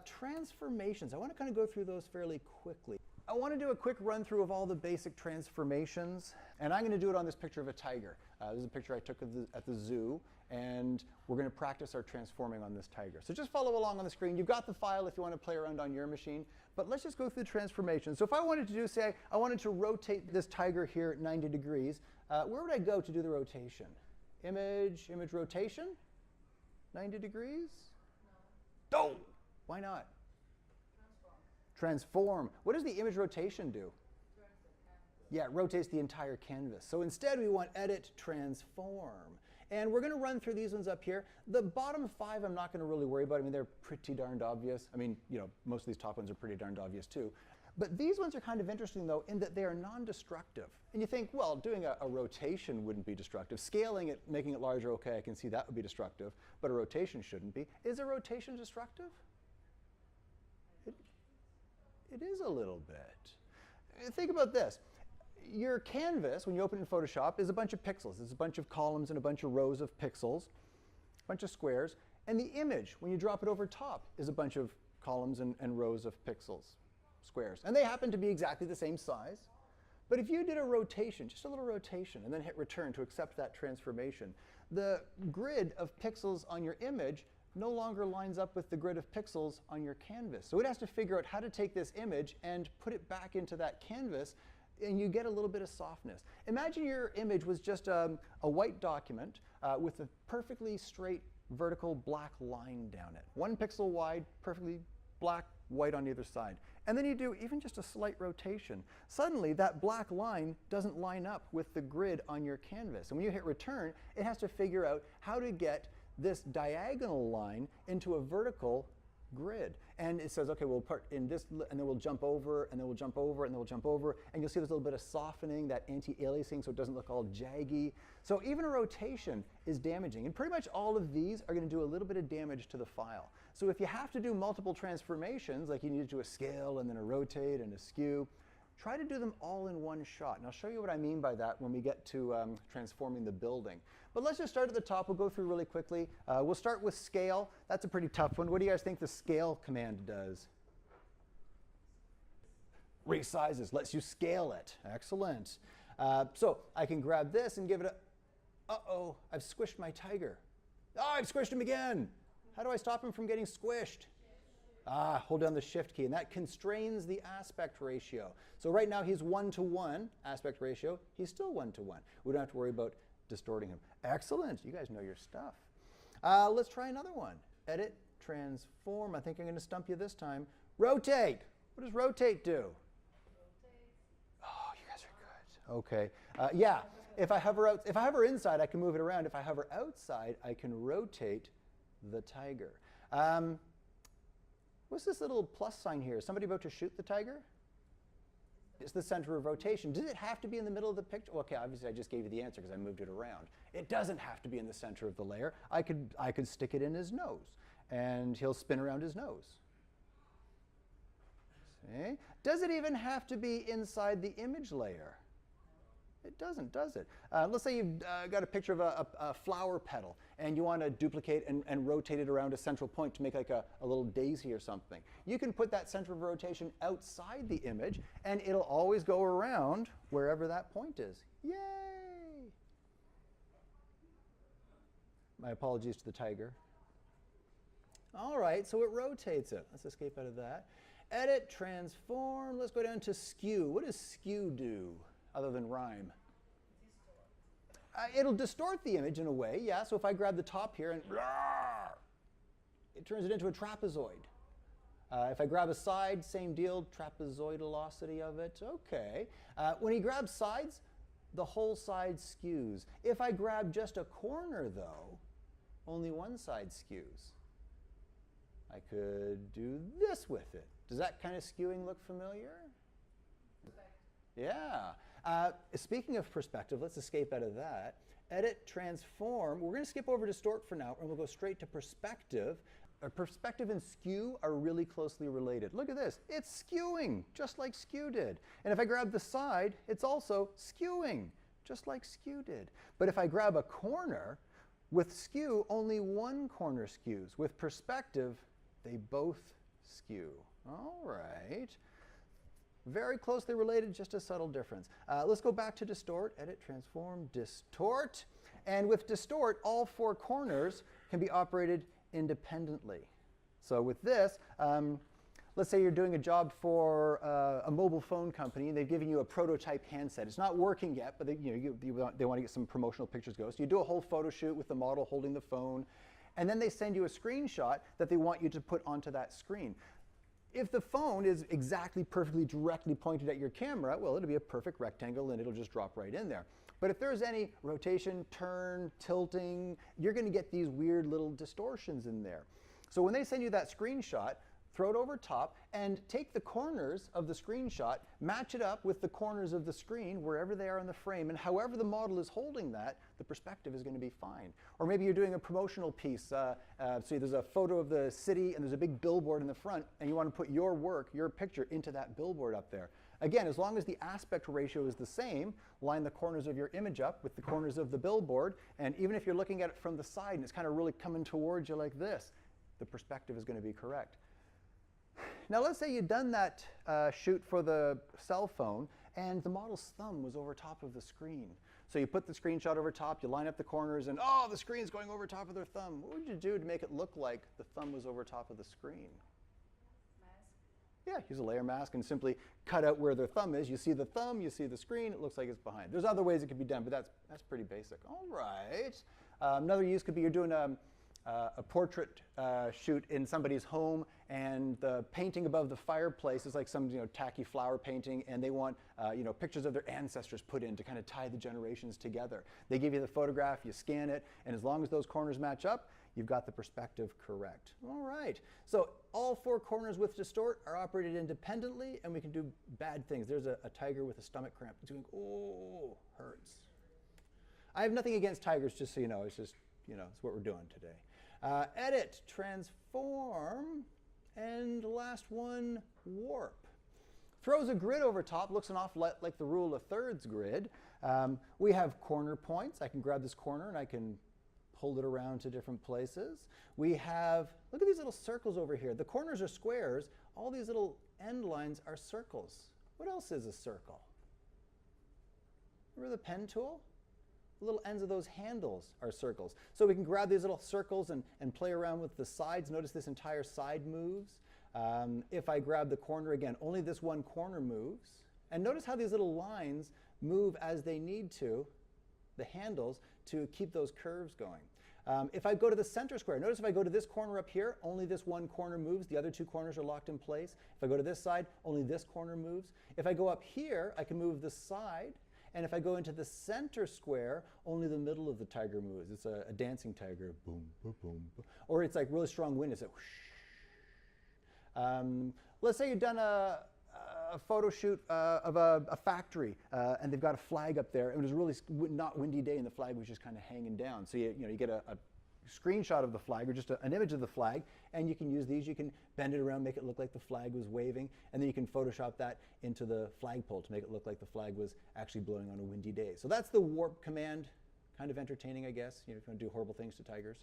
Transformations. I want to kind of go through those fairly quickly. I want to do a quick run through of all the basic transformations, and I'm going to do it on this picture of a tiger. This is a picture I took at the zoo, and we're going to practice our transforming on this tiger. So just follow along on the screen. You've got the file if you want to play around on your machine, but let's just go through the transformation. So if I wanted to do, say, I wanted to rotate this tiger here at 90 degrees, where would I go to do the rotation? Image rotation, 90 degrees? No. Oh, why not? Transform. What does the image rotation do? Yeah, it rotates the entire canvas. So instead we want edit, transform. And we're going to run through these ones up here. The bottom 5 I'm not going to really worry about. I mean, they're pretty darned obvious. I mean, you know, most of these top ones are pretty darned obvious too. But these ones are kind of interesting though in that they are non-destructive. And you think, well, doing a rotation wouldn't be destructive. Scaling it, making it larger, okay, I can see that would be destructive. But a rotation shouldn't be. Is a rotation destructive? It is a little bit. Think about this. Your canvas, when you open it in Photoshop, is a bunch of pixels. It's a bunch of columns and a bunch of rows of pixels, a bunch of squares. And the image, when you drop it over top, is a bunch of columns and rows of pixels, squares. And they happen to be exactly the same size. But if you did a rotation, just a little rotation, and then hit return to accept that transformation, the grid of pixels on your image no longer lines up with the grid of pixels on your canvas. So it has to figure out how to take this image and put it back into that canvas, and you get a little bit of softness. Imagine your image was just a white document with a perfectly straight vertical black line down it. 1 pixel wide, perfectly black, white on either side. And then you do even just a slight rotation. Suddenly that black line doesn't line up with the grid on your canvas. And when you hit return, it has to figure out how to get this diagonal line into a vertical grid. And it says, okay, we'll put in this, and then we'll jump over, and then we'll jump over, and then we'll jump over. And you'll see there's a little bit of softening, that anti-aliasing, so it doesn't look all jaggy. So even a rotation is damaging. And pretty much all of these are going to do a little bit of damage to the file. So if you have to do multiple transformations, like you need to do a scale, and then a rotate, and a skew, try to do them all in one shot. And I'll show you what I mean by that when we get to transforming the building. But let's just start at the top. We'll go through really quickly. We'll start with scale. That's a pretty tough one. What do you guys think the scale command does? Resizes, lets you scale it. Excellent. So I can grab this and give it a, uh-oh, I've squished my tiger. Oh, I've squished him again. How do I stop him from getting squished? Hold down the shift key, and that constrains the aspect ratio. So right now he's 1:1 aspect ratio. He's still 1:1. We don't have to worry about distorting him. Excellent. You guys know your stuff. Let's try another one. Edit, transform. I think I'm going to stump you this time. Rotate. What does rotate do? Oh, you guys are good. Okay. Yeah. If I hover inside, I can move it around. If I hover outside, I can rotate the tiger. What's this little plus sign here? Is somebody about to shoot the tiger? It's the center of rotation. Does it have to be in the middle of the picture? Okay, obviously I just gave you the answer because I moved it around. It doesn't have to be in the center of the layer. I could stick it in his nose, and he'll spin around his nose. See? Does it even have to be inside the image layer? It doesn't, does it? Let's say you've got a picture of a flower petal, and you want to duplicate and rotate it around a central point to make like a little daisy or something. You can put that center of rotation outside the image, and it'll always go around wherever that point is. Yay! My apologies to the tiger. All right, so it rotates it. Let's escape out of that. Edit, transform. Let's go down to skew. What does skew do? Other than rhyme? It'll distort the image in a way, yeah. So if I grab the top here and it turns it into a trapezoid. If I grab a side, same deal, trapezoidalosity of it, okay. When he grabs sides, the whole side skews. If I grab just a corner though, only one side skews. I could do this with it. Does that kind of skewing look familiar? Yeah. Speaking of perspective, let's escape out of that. Edit, transform. We're going to skip over distort for now, and we'll go straight to perspective. Perspective and skew are really closely related. Look at this. It's skewing, just like skew did. And if I grab the side, it's also skewing, just like skew did. But if I grab a corner, with skew, only one corner skews. With perspective, they both Skew. All right. Very closely related, just a subtle difference. Let's go back to Distort. Edit, Transform, Distort. And with Distort, all 4 corners can be operated independently. So with this, let's say you're doing a job for a mobile phone company, and they've given you a prototype handset. It's not working yet, but they want to get some promotional pictures going. So you do a whole photo shoot with the model holding the phone, and then they send you a screenshot that they want you to put onto that screen. If the phone is exactly perfectly directly pointed at your camera, well, it'll be a perfect rectangle and it'll just drop right in there. But if there's any rotation, turn, tilting, you're going to get these weird little distortions in there. So when they send you that screenshot, throw it over top and take the corners of the screenshot, match it up with the corners of the screen wherever they are in the frame, and however the model is holding that, the perspective is going to be fine. Or maybe you're doing a promotional piece, so there's a photo of the city and there's a big billboard in the front, and you want to put your work, your picture, into that billboard up there. Again, as long as the aspect ratio is the same, line the corners of your image up with the corners of the billboard, and even if you're looking at it from the side and it's kind of really coming towards you like this, the perspective is going to be correct. Now let's say you'd done that shoot for the cell phone and the model's thumb was over top of the screen. So you put the screenshot over top, you line up the corners, and oh, the screen's going over top of their thumb. What would you do to make it look like the thumb was over top of the screen? Mask. Yeah, use a layer mask and simply cut out where their thumb is. You see the thumb, you see the screen, it looks like it's behind. There's other ways it could be done, but that's pretty basic. All right. Another use could be you're doing a portrait shoot in somebody's home, and the painting above the fireplace is like some tacky flower painting, and they want pictures of their ancestors put in to kind of tie the generations together. They give you the photograph, you scan it, and as long as those corners match up, you've got the perspective correct. All right, so all 4 corners with Distort are operated independently, and we can do bad things. There's a tiger with a stomach cramp. It's going, oh, hurts. I have nothing against tigers, just so you know. It's just, it's what we're doing today. Edit, transform, and last one, warp. Throws a grid over top, looks an awful lot like the rule of thirds grid. We have corner points. I can grab this corner and I can pull it around to different places. We have, look at these little circles over here. The corners are squares. All these little end lines are circles. What else is a circle? Remember the pen tool? The little ends of those handles are circles. So we can grab these little circles and play around with the sides. Notice this entire side moves. If I grab the corner again, only this one corner moves. And notice how these little lines move as they need to, the handles, to keep those curves going. If I go to the center square, notice if I go to this corner up here, only this one corner moves. The other 2 corners are locked in place. If I go to this side, only this corner moves. If I go up here, I can move the side. And if I go into the center square, only the middle of the tiger moves. It's a dancing tiger, boom, boom, boom, boom. Or it's like really strong wind, it's like whoosh. Let's say you've done a photo shoot of a factory, and they've got a flag up there, and it was a really not windy day, and the flag was just kind of hanging down. So you get a screenshot of the flag, or just an image of the flag, and you can use these. You can bend it around, make it look like the flag was waving, and then you can Photoshop that into the flagpole to make it look like the flag was actually blowing on a windy day. So that's the warp command. Kind of entertaining, I guess, if you want to do horrible things to tigers.